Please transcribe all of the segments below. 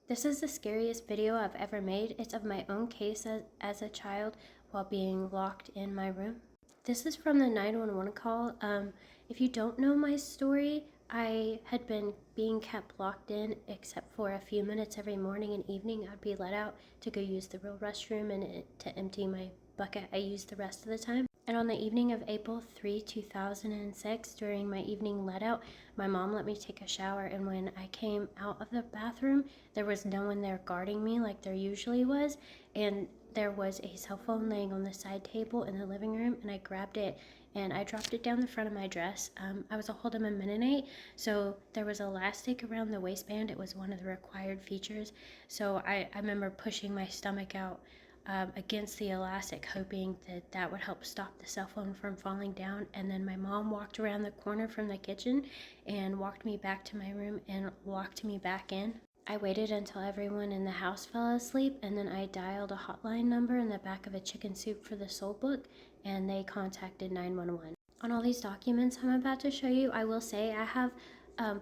This is the scariest video I've ever made. It's of my own case as a child while being locked in my room. This is from the 911 call. If you don't know my story, I had been being kept locked in except for a few minutes every morning and evening. I'd be let out to go use the real restroom and to empty my bucket. I used the rest of the time. And on the evening of April 3, 2006, during my evening let out, my mom let me take a shower, and when I came out of the bathroom, there was no one there guarding me like there usually was, and there was a cell phone laying on the side table in the living room, and I grabbed it and I dropped it down the front of my dress. I was a Holdeman Mennonite, so there was elastic around the waistband. It was one of the required features, so I remember pushing my stomach out against the elastic, hoping that that would help stop the cell phone from falling down. And then my mom walked around the corner from the kitchen and walked me back to my room and locked me back in. I waited until everyone in the house fell asleep, and then I dialed a hotline number in the back of a Chicken Soup for the Soul book, and they contacted 911. On all these documents I'm about to show you, I will say I have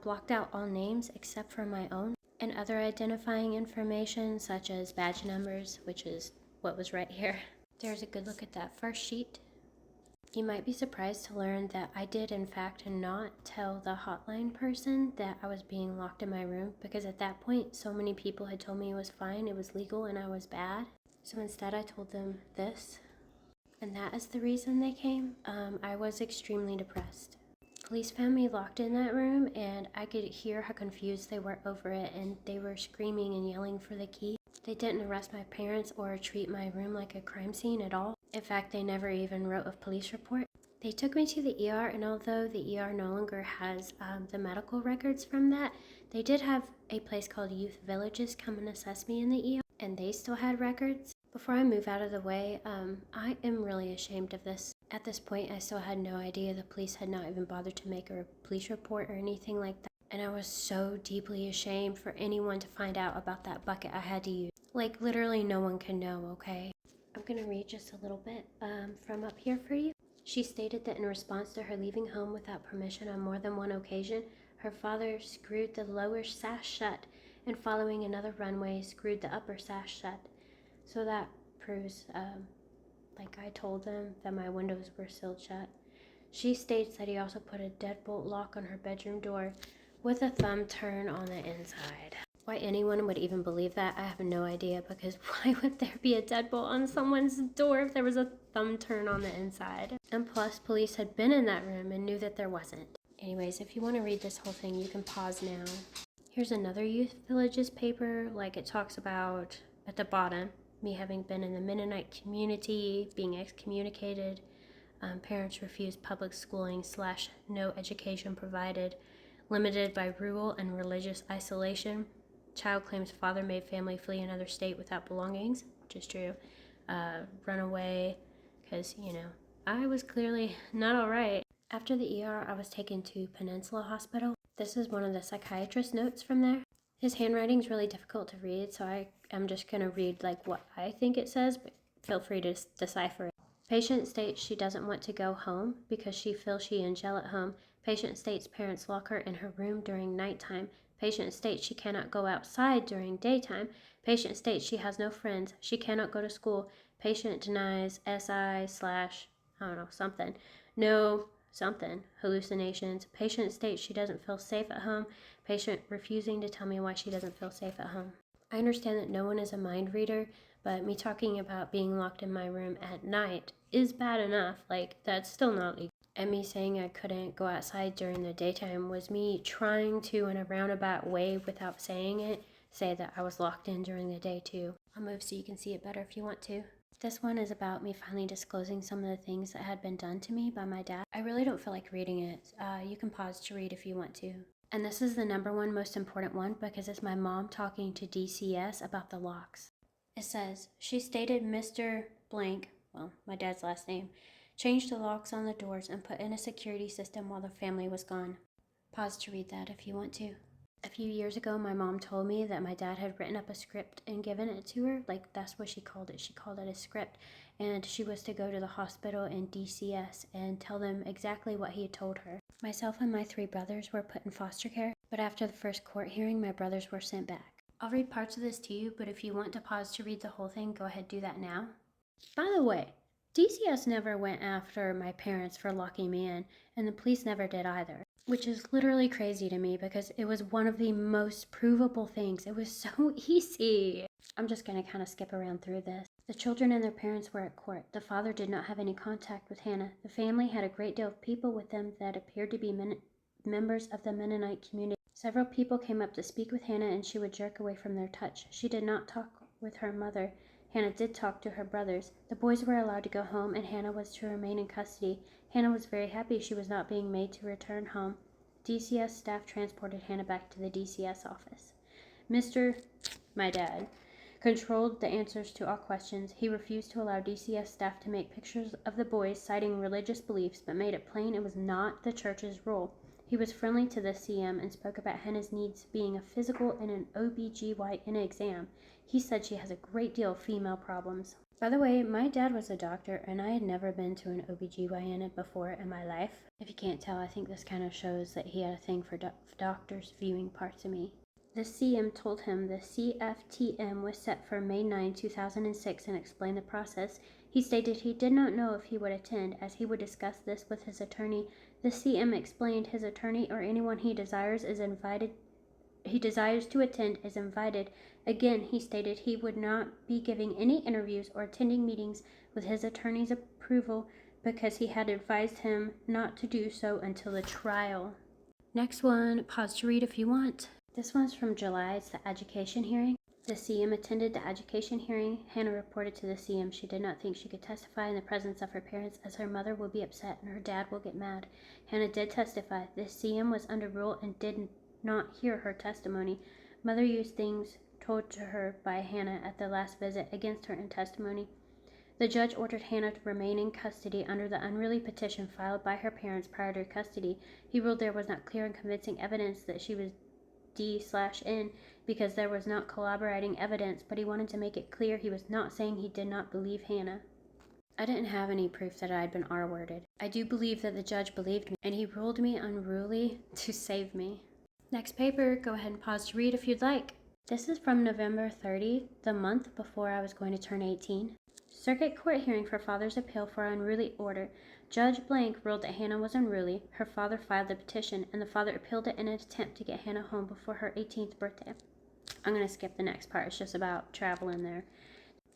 blocked out all names except for my own, and other identifying information such as badge numbers, which is what was right here. There's a good look at that first sheet. You might be surprised to learn that I did in fact not tell the hotline person that I was being locked in my room, because at that point so many people had told me it was fine, it was legal, and I was bad. So instead I told them this, and that is the reason they came. I was extremely depressed. Police found me locked in that room, and I could hear how confused they were over it, and they were screaming and yelling for the key. They didn't arrest my parents or treat my room like a crime scene at all. In fact, they never even wrote a police report. They took me to the ER, and although the ER no longer has the medical records from that, they did have a place called Youth Villages come and assess me in the ER, and they still had records. Before I move out of the way, I am really ashamed of this. At this point, I still had no idea the police had not even bothered to make a police report or anything like that. And I was so deeply ashamed for anyone to find out about that bucket I had to use. Like, literally no one can know, okay? I'm gonna read just a little bit from up here for you. She stated that in response to her leaving home without permission on more than one occasion, her father screwed the lower sash shut, and following another runway, screwed the upper sash shut. So that proves, like I told them, that my windows were sealed shut. She states that he also put a deadbolt lock on her bedroom door with a thumb turn on the inside. Why anyone would even believe that, I have no idea, because why would there be a deadbolt on someone's door if there was a thumb turn on the inside? And plus, police had been in that room and knew that there wasn't. Anyways, if you want to read this whole thing, you can pause now. Here's another Youth Villages paper, like it talks about, at the bottom, me having been in the Mennonite community, being excommunicated, parents refused public schooling / no education provided, limited by rural and religious isolation, child claims father made family flee another state without belongings, which is true, run away, because, I was clearly not all right. After the ER, I was taken to Peninsula Hospital. This is one of the psychiatrist's notes from there. His handwriting's really difficult to read, so I'm just going to read like what I think it says, but feel free to decipher it. Patient states she doesn't want to go home because she feels she in jail at home. Patient states parents lock her in her room during nighttime. Patient states she cannot go outside during daytime. Patient states she has no friends. She cannot go to school. Patient denies SI / I don't know, something. No something. Hallucinations. Patient states she doesn't feel safe at home. Patient refusing to tell me why she doesn't feel safe at home. I understand that no one is a mind reader, but me talking about being locked in my room at night is bad enough. Like, that's still not legal. And me saying I couldn't go outside during the daytime was me trying to, in a roundabout way without saying it, say that I was locked in during the day too. I'll move so you can see it better if you want to. This one is about me finally disclosing some of the things that had been done to me by my dad. I really don't feel like reading it. You can pause to read if you want to. And this is the number one most important one because it's my mom talking to DCS about the locks. It says, she stated Mr. Blank, well, my dad's last name, changed the locks on the doors and put in a security system while the family was gone. Pause to read that if you want to. A few years ago, my mom told me that my dad had written up a script and given it to her. Like, that's what she called it. She called it a script. And she was to go to the hospital and DCS and tell them exactly what he had told her. Myself and my 3 brothers were put in foster care, but after the first court hearing, my brothers were sent back. I'll read parts of this to you, but if you want to pause to read the whole thing, go ahead, do that now. By the way, DCS never went after my parents for locking me in, and the police never did either, which is literally crazy to me because it was one of the most provable things. It was so easy. I'm just going to kind of skip around through this. The children and their parents were at court. The father did not have any contact with Hannah. The family had a great deal of people with them that appeared to be members of the Mennonite community. Several people came up to speak with Hannah, and she would jerk away from their touch. She did not talk with her mother. Hannah did talk to her brothers. The boys were allowed to go home, and Hannah was to remain in custody. Hannah was very happy she was not being made to return home. DCS staff transported Hannah back to the DCS office. My dad, controlled the answers to all questions. He refused to allow DCS staff to make pictures of the boys, citing religious beliefs, but made it plain it was not the church's role. He was friendly to the CM and spoke about Hannah's needs being a physical and an OBGYN exam. He said she has a great deal of female problems. By the way, my dad was a doctor, and I had never been to an OBGYN before in my life. If you can't tell, I think this kind of shows that he had a thing for doctors viewing parts of me. The CM told him the CFTM was set for May 9, 2006 and explained the process. He stated he did not know if he would attend, as he would discuss this with his attorney. The CM explained his attorney or anyone he desires to attend is invited. Again, he stated he would not be giving any interviews or attending meetings with his attorney's approval because he had advised him not to do so until the trial. Next one, pause to read if you want. This one's from July. It's the education hearing. The CM attended the education hearing. Hannah reported to the CM she did not think she could testify in the presence of her parents as her mother will be upset and her dad will get mad. Hannah did testify. The CM was under rule and did not hear her testimony. Mother used things told to her by Hannah at the last visit against her in testimony. The judge ordered Hannah to remain in custody under the unruly petition filed by her parents prior to custody. He ruled there was not clear and convincing evidence that she was D/N because there was not corroborating evidence, but he wanted to make it clear he was not saying he did not believe Hannah. I didn't have any proof that I had been R-worded. I do believe that the judge believed me, and he ruled me unruly to save me. Next paper, go ahead and pause to read if you'd like. This is from November 30, the month before I was going to turn 18. Circuit Court hearing for father's appeal for unruly order. Judge Blank ruled that Hannah was unruly. Her father filed the petition, and the father appealed it in an attempt to get Hannah home before her 18th birthday. I'm going to skip the next part. It's just about travel in there.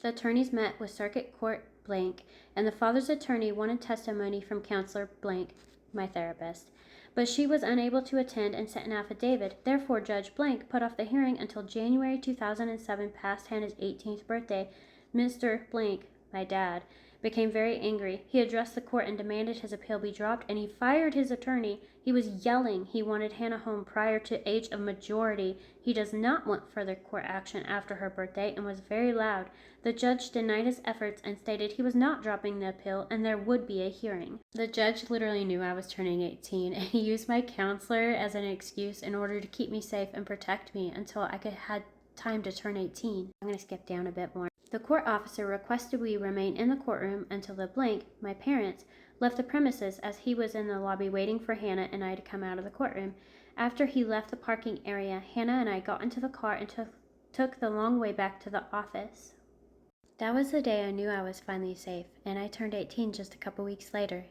The attorneys met with Circuit Court Blank, and the father's attorney wanted testimony from Counselor Blank, my therapist. But she was unable to attend and sent an affidavit. Therefore, Judge Blank put off the hearing until January 2007, past Hannah's 18th birthday. Mr. Blank, my dad, became very angry. He addressed the court and demanded his appeal be dropped, and he fired his attorney. He was yelling he wanted Hannah home prior to age of majority. He does not want further court action after her birthday and was very loud. The judge denied his efforts and stated he was not dropping the appeal and there would be a hearing. The judge literally knew I was turning 18, and he used my counselor as an excuse in order to keep me safe and protect me until I had time to turn 18. I'm going to skip down a bit more. The court officer requested we remain in the courtroom until the Blank, my parents, left the premises, as he was in the lobby waiting for Hannah and I to come out of the courtroom. After he left the parking area, Hannah and I got into the car and took the long way back to the office. That was the day I knew I was finally safe, and I turned 18 just a couple weeks later.